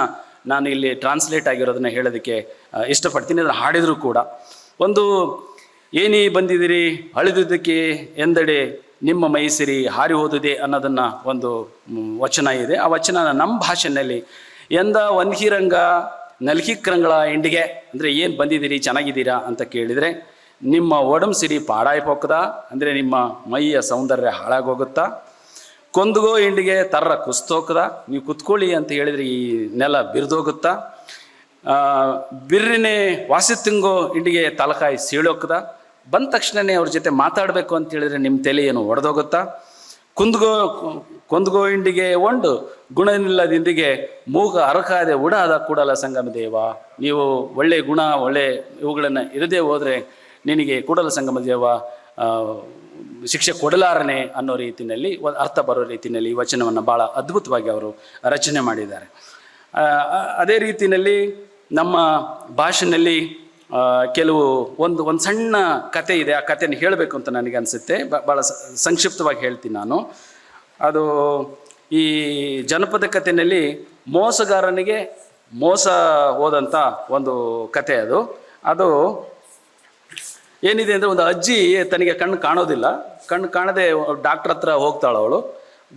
ನಾನು ಇಲ್ಲಿ ಟ್ರಾನ್ಸ್ಲೇಟ್ ಆಗಿರೋದನ್ನ ಹೇಳೋದಕ್ಕೆ ಇಷ್ಟಪಡ್ತೀನಿ. ಅದನ್ನು ಹಾಡಿದರೂ ಕೂಡ ಒಂದು ಏನೇ ಬಂದಿದ್ದೀರಿ ಅಳಿದುದಕ್ಕೆ ಎಂದೆಡೆ ನಿಮ್ಮ ಮೈಸಿರಿ ಹಾರಿ ಹೋದುದೆ ಅನ್ನೋದನ್ನು ಒಂದು ವಚನ ಇದೆ. ಆ ವಚನ ನಮ್ಮ ಭಾಷೆಯಲ್ಲಿ ಎಂದ ಒಂದ್ಹಿರಂಗ ನಲ್ಕಿಕ್ರಂಗಳ ಇಂಡಿಗೆ ಅಂದರೆ ಏನು ಬಂದಿದ್ದೀರಿ ಚೆನ್ನಾಗಿದ್ದೀರಾ ಅಂತ ಕೇಳಿದರೆ, ನಿಮ್ಮ ಒಡಂಬ ಸಿರಿ ಪಾಡಾಯಿ ಪೋಕದ ಅಂದರೆ ನಿಮ್ಮ ಮೈಯ ಸೌಂದರ್ಯ ಹಾಳಾಗೋಗುತ್ತಾ, ಕೊಂದುಗೋ ಇಂಡಿಗೆ ತರ್ರ ಕುಸ್ತೋಕದ ನೀವು ಕುತ್ಕೊಳ್ಳಿ ಅಂತ ಹೇಳಿದರೆ ಈ ನೆಲ ಬಿರಿದೋಗುತ್ತಾ, ಬಿರ್ರಿನೇ ವಾಸಿ ತಿಂಗೋ ಇಂಡಿಗೆ ತಲಕಾಯಿ ಸೀಳೋಕ್ಕದ, ಬಂದ ತಕ್ಷಣವೇ ಅವ್ರ ಜೊತೆ ಮಾತಾಡಬೇಕು ಅಂತ ಹೇಳಿದರೆ ನಿಮ್ಮ ತಲೆ ಏನು ಒಡೆದೋಗುತ್ತಾ, ಕೊಂದುಗೋ ಇಂಡಿಗೆ ಒಂದು ಗುಣವಿಲ್ಲದಿಂದಿಗೆ ಮೂಗ ಅರಕಾದೆ ಉಡಾದ ಕೂಡಲ ಸಂಗಮ ದೇವ, ನೀವು ಒಳ್ಳೆ ಗುಣ ಒಳ್ಳೆ ಇವುಗಳನ್ನು ಇರದೇ ಹೋದರೆ ನಿನಗೆ ಕೂಡಲ ಸಂಗಮ ದೇವ ಶಿಕ್ಷೆ ಕೊಡಲಾರನೆ ಅನ್ನೋ ರೀತಿಯಲ್ಲಿ ಅರ್ಥ ಬರೋ ರೀತಿಯಲ್ಲಿ ಈ ವಚನವನ್ನು ಭಾಳ ಅದ್ಭುತವಾಗಿ ಅವರು ರಚನೆ ಮಾಡಿದ್ದಾರೆ. ಅದೇ ರೀತಿಯಲ್ಲಿ ನಮ್ಮ ಭಾಷೆಯಲ್ಲಿ ಕೆಲವು ಒಂದು ಸಣ್ಣ ಕತೆ ಇದೆ. ಆ ಕಥೆನ ಹೇಳಬೇಕು ಅಂತ ನನಗೆ ಅನಿಸುತ್ತೆ. ಭಾಳ ಸಂಕ್ಷಿಪ್ತವಾಗಿ ಹೇಳ್ತೀನಿ ನಾನು. ಅದು ಈ ಜನಪದ ಕಥೆಯಲ್ಲಿ ಮೋಸಗಾರನಿಗೆ ಮೋಸ ಹೋದಂಥ ಒಂದು ಕತೆ. ಅದು ಏನಿದೆ ಅಂದರೆ, ಒಂದು ಅಜ್ಜಿ ತನಗೆ ಕಣ್ಣು ಕಾಣೋದಿಲ್ಲ, ಕಣ್ಣು ಕಾಣದೆ ಡಾಕ್ಟ್ರ್ ಹತ್ರ ಹೋಗ್ತಾಳೆ. ಅವಳು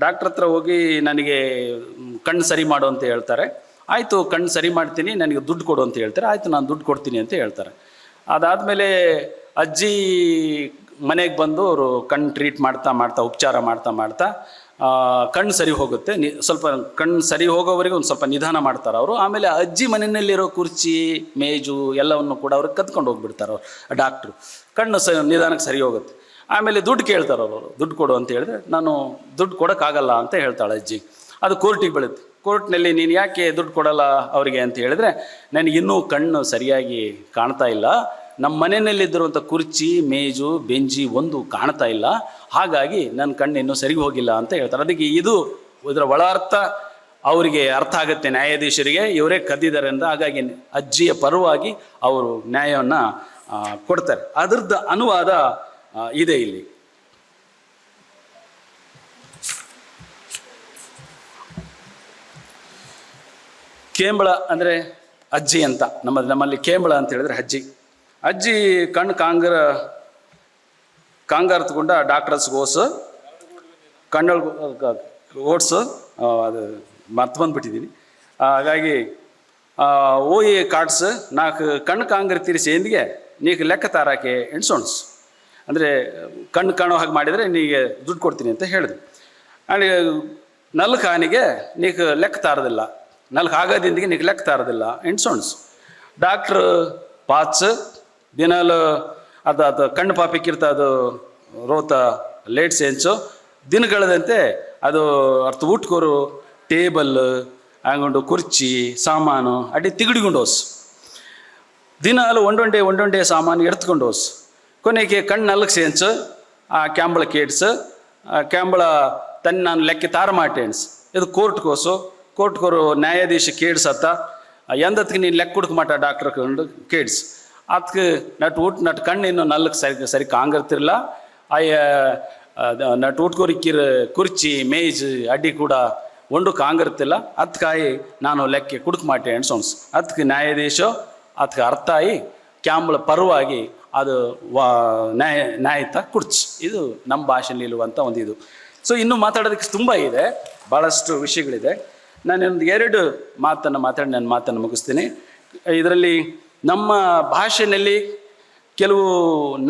ಡಾಕ್ಟ್ರ್ ಹತ್ರ ಹೋಗಿ ನನಗೆ ಕಣ್ಣು ಸರಿ ಮಾಡು ಅಂತ ಹೇಳ್ತಾರೆ. ಆಯಿತು ಕಣ್ಣು ಸರಿ ಮಾಡ್ತೀನಿ, ನನಗೆ ದುಡ್ಡು ಕೊಡು ಅಂತ ಹೇಳ್ತಾರೆ. ಆಯಿತು ನಾನು ದುಡ್ಡು ಕೊಡ್ತೀನಿ ಅಂತ ಹೇಳ್ತಾರೆ. ಅದಾದಮೇಲೆ ಅಜ್ಜಿ ಮನೆಗೆ ಬಂದು ಅವರು ಕಣ್ಣು ಟ್ರೀಟ್ ಮಾಡ್ತಾ ಉಪಚಾರ ಮಾಡ್ತಾ ಕಣ್ಣು ಸರಿ ಹೋಗುತ್ತೆ. ಸ್ವಲ್ಪ ಕಣ್ಣು ಸರಿ ಹೋಗೋವರೆಗೆ ಒಂದು ಸ್ವಲ್ಪ ನಿಧಾನ ಮಾಡ್ತಾರೆ ಅವರು. ಆಮೇಲೆ ಅಜ್ಜಿ ಮನೆಯಲ್ಲಿರೋ ಕುರ್ಚಿ ಮೇಜು ಎಲ್ಲವನ್ನು ಕೂಡ ಅವ್ರಿಗೆ ಕತ್ಕೊಂಡು ಹೋಗ್ಬಿಡ್ತಾರೆ ಅವರು ಡಾಕ್ಟ್ರು. ಕಣ್ಣು ನಿಧಾನಕ್ಕೆ ಸರಿ ಹೋಗುತ್ತೆ. ಆಮೇಲೆ ದುಡ್ಡು ಕೇಳ್ತಾರೆ ಅವರು, ದುಡ್ಡು ಕೊಡು ಅಂತ ಹೇಳಿದ್ರೆ, ನಾನು ದುಡ್ಡು ಕೊಡೋಕ್ಕಾಗಲ್ಲ ಅಂತ ಹೇಳ್ತಾಳೆ ಅಜ್ಜಿ. ಅದು ಕೋರ್ಟಿಗೆ ಬೀಳುತ್ತೆ. ಕೋರ್ಟ್ನಲ್ಲಿ ನೀನು ಯಾಕೆ ದುಡ್ಡು ಕೊಡಲ್ಲ ಅವರಿಗೆ ಅಂತ ಹೇಳಿದ್ರೆ, ನನಗಿನ್ನೂ ಕಣ್ಣು ಸರಿಯಾಗಿ ಕಾಣ್ತಾ ಇಲ್ಲ, ನಮ್ಮ ಮನೆಯಲ್ಲಿದ್ದಿರುವಂಥ ಕುರ್ಚಿ ಮೇಜು ಬೆಂಜಿ ಒಂದು ಕಾಣ್ತಾ ಇಲ್ಲ, ಹಾಗಾಗಿ ನನ್ನ ಕಣ್ಣು ಇನ್ನೂ ಸರಿ ಹೋಗಿಲ್ಲ ಅಂತ ಹೇಳ್ತಾರೆ. ಅದಕ್ಕೆ ಇದರ ಒಳ ಅರ್ಥ ಅವರಿಗೆ ಅರ್ಥ ಆಗುತ್ತೆ, ನ್ಯಾಯಾಧೀಶರಿಗೆ ಇವರೇ ಕದ್ದಿದ್ದಾರೆ ಅಂತ. ಹಾಗಾಗಿ ಅಜ್ಜಿಯ ಪರವಾಗಿ ಅವರು ನ್ಯಾಯವನ್ನು ಕೊಡ್ತಾರೆ. ಅದರದ್ದು ಅನುವಾದ ಇದೆ ಇಲ್ಲಿ. ಕೇಂಬಳ ಅಂದರೆ ಅಜ್ಜಿ ಅಂತ, ನಮ್ಮಲ್ಲಿ ಕೇಂಬಳ ಅಂತ ಹೇಳಿದ್ರೆ ಅಜ್ಜಿ. ಅಜ್ಜಿ ಕಣ್ಣು ಕಾಂಗಾರ್ತುಕೊಂಡ ಡಾಕ್ಟರ್ಸ್ ಗೋಸ್ ಕಣ್ಣಲ್ ಓಟ್ಸು ಅದು ಮರ್ತು ಬಂದುಬಿಟ್ಟಿದ್ದೀನಿ. ಹಾಗಾಗಿ ಓಯಿ ಕಾರ್ಡ್ಸ್ ನಾಲ್ಕು ಕಣ್ಣು ಕಾಂಗ್ರೆ ತೀರಿಸಿ ಎಂದಿಗೆ ನೀನು ಲೆಕ್ಕ ತಾರಾಕೆ ಎಣ್ಸೋಣ್ಸು ಅಂದರೆ ಕಣ್ಣು ಕಾಣೋ ಹಾಗೆ ಮಾಡಿದರೆ ನೀಗೆ ದುಡ್ಡು ಕೊಡ್ತೀನಿ ಅಂತ ಹೇಳಿದ್ರು. ಆ್ಯಂಡ್ ನಲ್ಕು ಆನಿಗೆ ನೀನು ಲೆಕ್ಕ ತಾರದಿಲ್ಲ, ನಲ್ಕು ಆಗೋದಿಂದಿಗೆ ನೀನು ಲೆಕ್ಕ ತಾರದಿಲ್ಲ ಎಣ್ಸೋಣ್ಸು. ಡಾಕ್ಟ್ರು ಪಾಚ್ ದಿನಾಲು ಅದು ಕಣ್ಣು ಪಾಪಿಕ್ಕಿರ್ತ ಅದು ರೋತ ಲೇಟ್ ಸೇನ್ಸು ದಿನಗಳದಂತೆ ಅದು ಅರ್ಥ ಊಟ್ಕೋರು ಟೇಬಲ್ ಹಂಗೊಂಡು ಕುರ್ಚಿ ಸಾಮಾನು ಅಡ್ಡಿ ತಿಗಡಿಕೊಂಡು ಹೋಸು ದಿನಾಲು ಒಂಡೊಂಡೆ ಸಾಮಾನು ಎಡ್ತ್ಕೊಂಡು ಹೋಸು. ಕೊನೆಗೆ ಕಣ್ಣು ನಲ್ಕು ಸೇನ್ಸು ಆ ಕ್ಯಾಂಬಳ ಕೇಡ್ಸು ಆ ಕ್ಯಾಂಬಳ ತನ್ನ ನಾನು ಲೆಕ್ಕ ತಾರ ಮಾಟೇಣ್ಸ್ ಇದು ಕೋರ್ಟ್ಗೋರು ನ್ಯಾಯಾಧೀಶ ಕೇಡ್ಸತ್ತ ಎಂದತ್ಗೆ ನೀನು ಲೆಕ್ಕ ಹುಡುಕ ಮಾಟ ಡಾಕ್ಟರ್ ಕಂಡು ಕೇಡ್ಸ್ ಅದಕ್ಕೆ ನಟ್ ಕಣ್ಣು ಇನ್ನೂ ನಲ್ಕು ಸರಿ ಕಾಂಗಿರ್ತಿರಲ್ಲ ಅಯ್ಯ ನಟ್ ಊಟ್ಕೋರಿಕ್ಕಿರ ಕುರ್ಚಿ ಮೇಜ್ ಅಡ್ಡಿ ಕೂಡ ಒಂದು ಕಾಂಗಿರ್ತಿಲ್ಲ ಅದಕ್ಕಾಯಿ ನಾನು ಲೆಕ್ಕ ಕುಡುಕ್ ಮಾಟೆ ಎಣ್ಸೋಣ್ಸ್ ಅದಕ್ಕೆ ನ್ಯಾಯಾಧೀಶ ಅದಕ್ಕೆ ಅರ್ಥ ಆಗಿ ಕ್ಯಾಂಬಳ ಪರವಾಗಿ ಅದು ನ್ಯಾಯತ ಕುಡ್ಚ್. ಇದು ನಮ್ಮ ಭಾಷೆಯಲ್ಲಿ ಇರುವಂಥ ಒಂದು ಇದು. ಸೊ ಇನ್ನೂ ಮಾತಾಡೋದಕ್ಕೆ ತುಂಬ ಇದೆ, ಭಾಳಷ್ಟು ವಿಷಯಗಳಿದೆ. ನಾನೊಂದು 2 ಮಾತನ್ನು ಮಾತಾಡಿ ನನ್ನ ಮಾತನ್ನು ಮುಗಿಸ್ತೀನಿ. ಇದರಲ್ಲಿ ನಮ್ಮ ಭಾಷೆಯಲ್ಲಿ ಕೆಲವು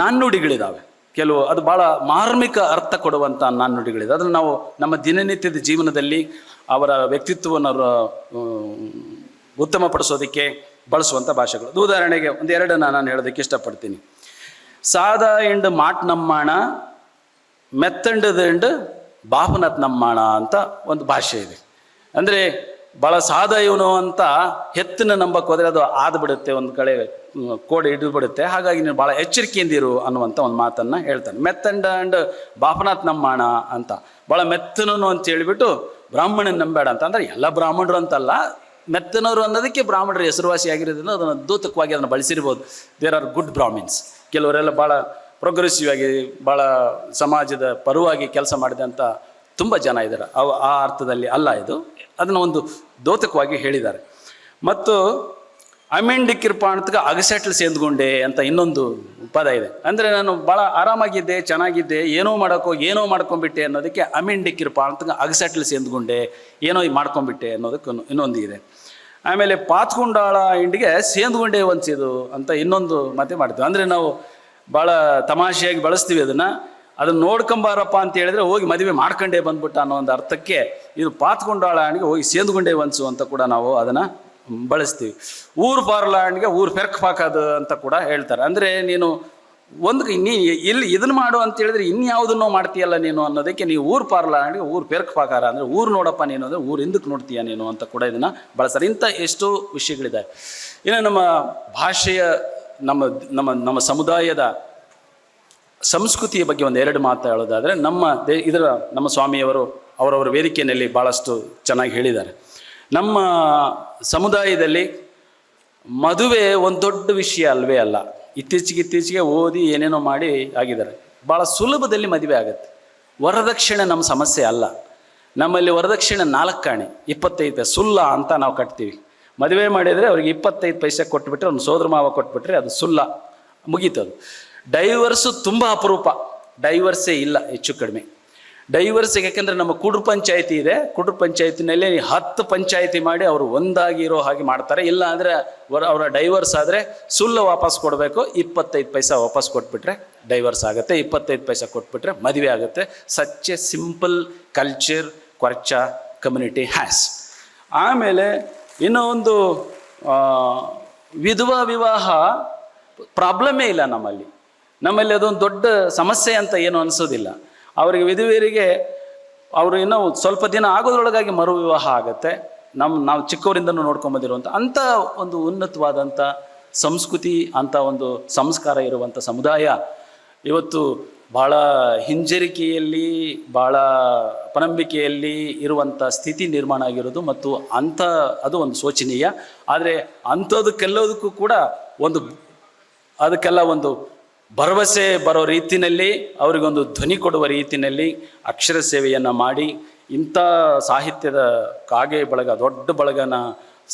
ನಾಣ್ಣುಡಿಗಳಿದ್ದಾವೆ, ಕೆಲವು ಅದು ಭಾಳ ಮಾರ್ಮಿಕ ಅರ್ಥ ಕೊಡುವಂಥ ನಾಣ್ಣುಡಿಗಳಿದೆ. ಅದನ್ನು ನಾವು ನಮ್ಮ ದಿನನಿತ್ಯದ ಜೀವನದಲ್ಲಿ ಅವರ ವ್ಯಕ್ತಿತ್ವವನ್ನು ಉತ್ತಮಪಡಿಸೋದಕ್ಕೆ ಬಳಸುವಂಥ ಭಾಷೆಗಳು. ಉದಾಹರಣೆಗೆ 2 ನಾನು ಹೇಳೋದಕ್ಕೆ ಇಷ್ಟಪಡ್ತೀನಿ. ಸಾದ ಎಂಡ್ ಮಾಟ್ ನಮ್ಮಾಣ ಮೆತ್ತಂಡದ ಬಾಪನತ್ ನಮ್ಮಾಣ ಅಂತ ಒಂದು ಭಾಷೆ ಇದೆ. ಅಂದರೆ ಭಾಳ ಸಾದ ಇವನು ಅಂತ ಹೆತ್ತನ ನಂಬಕ್ಕೆ ಹೋದರೆ ಅದು ಆದ್ಬಿಡುತ್ತೆ, ಒಂದು ಕಡೆ ಕೋಡೆ ಹಿಡಿದ್ಬಿಡುತ್ತೆ. ಹಾಗಾಗಿ ನೀನು ಭಾಳ ಎಚ್ಚರಿಕೆಯಿಂದಿರು ಅನ್ನುವಂಥ ಒಂದು ಮಾತನ್ನು ಹೇಳ್ತಾನೆ. ಮೆತ್ತಂಡ ಅಂಡ್ ಬಾಪನಾಥ್ ನಮ್ಮಾಣ ಅಂತ ಭಾಳ ಮೆತ್ತನನು ಅಂತ ಹೇಳಿಬಿಟ್ಟು ಬ್ರಾಹ್ಮಣನ ನಂಬೇಡ ಅಂತ. ಅಂದರೆ ಎಲ್ಲ ಬ್ರಾಹ್ಮಣರು ಅಂತಲ್ಲ, ಮೆತ್ತನವರು ಅನ್ನೋದಕ್ಕೆ ಬ್ರಾಹ್ಮಣರು ಹೆಸರುವಾಸಿಯಾಗಿರೋದ್ರಿಂದ ಅದನ್ನು ದೂತಕವಾಗಿ ಅದನ್ನು ಬಳಸಿರ್ಬೋದು. There are good Brahmins. ಕೆಲವರೆಲ್ಲ ಭಾಳ ಪ್ರೋಗ್ರೆಸಿವ್ ಆಗಿ ಭಾಳ ಸಮಾಜದ ಪರವಾಗಿ ಕೆಲಸ ಮಾಡಿದಂಥ ತುಂಬ ಜನ ಇದ್ದಾರೆ. ಆ ಅರ್ಥದಲ್ಲಿ ಅಲ್ಲ ಇದು, ಅದನ್ನು ಒಂದು ದೋತಕವಾಗಿ ಹೇಳಿದ್ದಾರೆ. ಮತ್ತು ಅಮೆಂಡಿಕ್ಕಿರ್ಪಾಣತ್ಗೆ ಅಗಸೆಟ್ಲು ಸೇದ್ಕೊಂಡೆ ಅಂತ ಇನ್ನೊಂದು ಪದ ಇದೆ. ಅಂದರೆ ನಾನು ಭಾಳ ಆರಾಮಾಗಿದ್ದೆ, ಚೆನ್ನಾಗಿದ್ದೆ, ಏನೋ ಮಾಡ್ಕೊಂಬಿಟ್ಟೆ ಅನ್ನೋದಕ್ಕೆ ಅಮೆಂಡಿಕ್ಕಿರ್ಪಾಣತ್ಗೆ ಅಗಸೆಟ್ಲು ಸೇದ್ಕೊಂಡೆ, ಏನೋ ಮಾಡ್ಕೊಂಬಿಟ್ಟೆ ಅನ್ನೋದಕ್ಕೆ ಇನ್ನೊಂದು ಇದೆ. ಆಮೇಲೆ ಪಾತ್ಕೊಂಡಾಳ ಇಂಡಿಗೆ ಸೇದ್ಕೊಂಡೆ ಒಂಚಿದು ಅಂತ ಇನ್ನೊಂದು ಮಾತೆ ಮಾಡ್ತೀವಿ. ಅಂದರೆ ನಾವು ಭಾಳ ತಮಾಷೆಯಾಗಿ ಬಳಸ್ತೀವಿ ಅದನ್ನು ನೋಡ್ಕೊಂಬಾರಪ್ಪ ಅಂತ ಹೇಳಿದ್ರೆ ಹೋಗಿ ಮದುವೆ ಮಾಡ್ಕೊಂಡೇ ಬಂದ್ಬಿಟ್ಟ ಅನ್ನೋ ಒಂದು ಅರ್ಥಕ್ಕೆ ಇದು ಪಾತ್ಕೊಂಡಾಳ ಹಣ್ಣಿಗೆ ಹೋಗಿ ಸೇದ್ಕೊಂಡೇ ಒಂಚು ಅಂತ ಕೂಡ ನಾವು ಅದನ್ನು ಬಳಸ್ತೀವಿ. ಊರು ಪಾರ್ಲ ಹಣ್ಣಿಗೆ ಊರು ಪೆರ್ಕ್ ಪಾಕದು ಅಂತ ಕೂಡ ಹೇಳ್ತಾರೆ. ಅಂದರೆ ನೀನು ಇಲ್ಲಿ ಇದನ್ನು ಮಾಡು ಅಂತ ಹೇಳಿದ್ರೆ ಇನ್ಯಾವುದನ್ನೋ ಮಾಡ್ತೀಯಲ್ಲ ನೀನು ಅನ್ನೋದಕ್ಕೆ ನೀವು ಊರು ಪಾರ್ಲ ಹಣ್ಣಿಗೆ ಊರು ಪೆರ್ಕ್ ಪಾಕಾರ ಅಂದರೆ ಊರು ನೋಡಪ್ಪ ನೀನು ಅಂದರೆ ಊರು ಹಿಂದಕ್ಕೆ ನೋಡ್ತೀಯ ನೀನು ಅಂತ ಕೂಡ ಇದನ್ನು ಬಳಸ್ತಾರೆ. ಇಂಥ ಎಷ್ಟೋ ವಿಷಯಗಳಿದೆ. ಇನ್ನು ನಮ್ಮ ಭಾಷೆಯ ನಮ್ಮ ಸಮುದಾಯದ ಸಂಸ್ಕೃತಿಯ ಬಗ್ಗೆ 2 ಮಾತು ಹೇಳೋದಾದರೆ ನಮ್ಮ ಸ್ವಾಮಿಯವರು ಅವರವರ ವೇದಿಕೆಯಲ್ಲಿ ಭಾಳಷ್ಟು ಚೆನ್ನಾಗಿ ಹೇಳಿದ್ದಾರೆ. ನಮ್ಮ ಸಮುದಾಯದಲ್ಲಿ ಮದುವೆ ಒಂದು ದೊಡ್ಡ ವಿಷಯ ಅಲ್ವೇ ಅಲ್ಲ. ಇತ್ತೀಚೆಗೆ ಓದಿ ಏನೇನೋ ಮಾಡಿ ಆಗಿದ್ದಾರೆ. ಭಾಳ ಸುಲಭದಲ್ಲಿ ಮದುವೆ ಆಗುತ್ತೆ. ವರದಕ್ಷಿಣೆ ನಮ್ಮ ಸಮಸ್ಯೆ ಅಲ್ಲ. ನಮ್ಮಲ್ಲಿ ವರದಕ್ಷಿಣೆ 4 ಆಣೆ 25 ಪೈಸೆ ಸುಲ್ಲ ಅಂತ ನಾವು ಕಟ್ತೀವಿ. ಮದುವೆ ಮಾಡಿದರೆ ಅವ್ರಿಗೆ 25 ಪೈಸೆ ಕೊಟ್ಬಿಟ್ರೆ, ಒಂದು ಸೋದರ ಮಾವ ಕೊಟ್ಬಿಟ್ರೆ ಅದು ಸುಲ್ಲ, ಮುಗೀತದು. ಡೈವರ್ಸು ತುಂಬ ಅಪರೂಪ, ಡೈವರ್ಸೇ ಇಲ್ಲ ಹೆಚ್ಚು ಕಡಿಮೆ. ಡೈವರ್ಸಿಗೆ ಯಾಕೆಂದರೆ ನಮ್ಮ ಕುಡ್ರ ಪಂಚಾಯಿತಿ ಇದೆ, ಕುಡ್ರ ಪಂಚಾಯತಿನಲ್ಲಿ 10 ಪಂಚಾಯಿತಿ ಮಾಡಿ ಅವರು ಒಂದಾಗಿ ಇರೋ ಹಾಗೆ ಮಾಡ್ತಾರೆ. ಇಲ್ಲ ಅಂದರೆ ಅವರ ಡೈವರ್ಸ್ ಆದರೆ ಸುಳ್ಳು ವಾಪಸ್ ಕೊಡಬೇಕು, 25 ಪೈಸೆ ವಾಪಸ್ ಕೊಟ್ಬಿಟ್ರೆ ಡೈವರ್ಸ್ ಆಗುತ್ತೆ, 25 ಪೈಸೆ ಕೊಟ್ಬಿಟ್ರೆ ಮದುವೆ ಆಗುತ್ತೆ. Such a simple culture Korcha community has. ಆಮೇಲೆ ಇನ್ನೂ ಒಂದು ವಿಧವಾ ವಿವಾಹ ಪ್ರಾಬ್ಲಮೇ ಇಲ್ಲ ನಮ್ಮಲ್ಲಿ ಅದೊಂದು ದೊಡ್ಡ ಸಮಸ್ಯೆ ಅಂತ ಏನು ಅನಿಸೋದಿಲ್ಲ. ಅವರಿಗೆ ವಿಧವೆಯರಿಗೆ ಅವರು ಇನ್ನೂ ಸ್ವಲ್ಪ ದಿನ ಆಗೋದ್ರೊಳಗಾಗಿ ಮರು ವಿವಾಹ ಆಗುತ್ತೆ. ನಾವು ಚಿಕ್ಕವರಿಂದನೂ ನೋಡ್ಕೊಂಬಂದಿರುವಂಥ ಅಂಥ ಒಂದು ಉನ್ನತವಾದಂಥ ಸಂಸ್ಕೃತಿ, ಅಂಥ ಒಂದು ಸಂಸ್ಕಾರ ಇರುವಂಥ ಸಮುದಾಯ ಇವತ್ತು ಭಾಳ ಹಿಂಜರಿಕೆಯಲ್ಲಿ, ಭಾಳ ಅಪನಂಬಿಕೆಯಲ್ಲಿ ಇರುವಂಥ ಸ್ಥಿತಿ ನಿರ್ಮಾಣ ಆಗಿರೋದು. ಮತ್ತು ಅದು ಒಂದು ಶೋಚನೀಯ. ಆದರೆ ಅಂಥದಕ್ಕೆಲ್ಲದಕ್ಕೂ ಕೂಡ ಅದಕ್ಕೆಲ್ಲ ಒಂದು ಭರವಸೆ ಬರೋ ರೀತಿಯಲ್ಲಿ, ಅವರಿಗೊಂದು ಧ್ವನಿ ಕೊಡುವ ರೀತಿಯಲ್ಲಿ ಅಕ್ಷರ ಸೇವೆಯನ್ನು ಮಾಡಿ ಇಂಥ ಸಾಹಿತ್ಯದ ಕಾಗೆ ಬಳಗ, ದೊಡ್ಡ ಬಳಗನ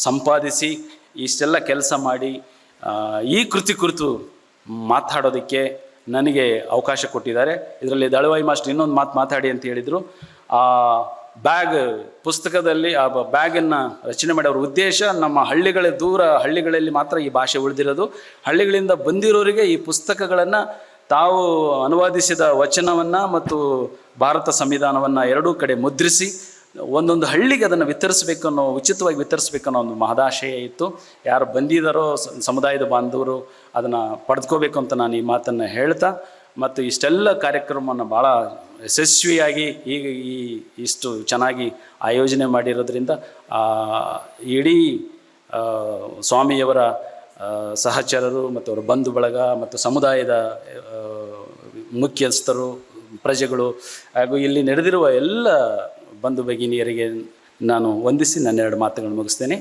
ಸಂಪಾದಿಸಿ ಇಷ್ಟೆಲ್ಲ ಕೆಲಸ ಮಾಡಿ ಈ ಕೃತಿ ಕುರಿತು ಮಾತಾಡೋದಕ್ಕೆ ನನಗೆ ಅವಕಾಶ ಕೊಟ್ಟಿದ್ದಾರೆ. ಇದರಲ್ಲಿ ದಳವಾಯಿ ಮಾಸ್ಟರ್ ಇನ್ನೊಂದು ಮಾತಾಡಿ ಅಂತ ಹೇಳಿದರು. ಆ ಬ್ಯಾಗ್ ಪುಸ್ತಕದಲ್ಲಿ ಆ ಬ್ಯಾಗನ್ನು ರಚನೆ ಮಾಡಿ ಅವ್ರ ಉದ್ದೇಶ, ನಮ್ಮ ಹಳ್ಳಿಗಳಲ್ಲಿ ಮಾತ್ರ ಈ ಭಾಷೆ ಉಳಿದಿರೋದು, ಹಳ್ಳಿಗಳಿಂದ ಬಂದಿರೋರಿಗೆ ಈ ಪುಸ್ತಕಗಳನ್ನು ತಾವು ಅನುವಾದಿಸಿದ ವಚನವನ್ನು ಮತ್ತು ಭಾರತ ಸಂವಿಧಾನವನ್ನು ಎರಡೂ ಕಡೆ ಮುದ್ರಿಸಿ ಒಂದೊಂದು ಹಳ್ಳಿಗೆ ಅದನ್ನು ಉಚಿತವಾಗಿ ವಿತರಿಸಬೇಕನ್ನೋ ಒಂದು ಮಹದಾಶಯ ಇತ್ತು. ಯಾರು ಬಂದಿದ್ದಾರೋ ಸಮುದಾಯದ ಬಾಂಧವರು ಅದನ್ನು ಪಡೆದುಕೋಬೇಕು ಅಂತ ನಾನು ಈ ಮಾತನ್ನು ಹೇಳ್ತಾ, ಮತ್ತು ಇಷ್ಟೆಲ್ಲ ಕಾರ್ಯಕ್ರಮವನ್ನು ಭಾಳ ಯಶಸ್ವಿಯಾಗಿ ಇಷ್ಟು ಚೆನ್ನಾಗಿ ಆಯೋಜನೆ ಮಾಡಿರೋದ್ರಿಂದ ಇಡೀ ಸ್ವಾಮಿಯವರ ಸಹಚರರು ಮತ್ತು ಅವರ ಬಂಧು ಬಳಗ ಮತ್ತು ಸಮುದಾಯದ ಮುಖ್ಯಸ್ಥರು, ಪ್ರಜೆಗಳು ಹಾಗೂ ಇಲ್ಲಿ ನಡೆದಿರುವ ಎಲ್ಲ ಬಂಧು ಭಗಿನಿಯರಿಗೆ ನಾನು ವಂದಿಸಿ ನನ್ನ 2 ಮಾತುಗಳನ್ನು ಮುಗಿಸ್ತೇನೆ.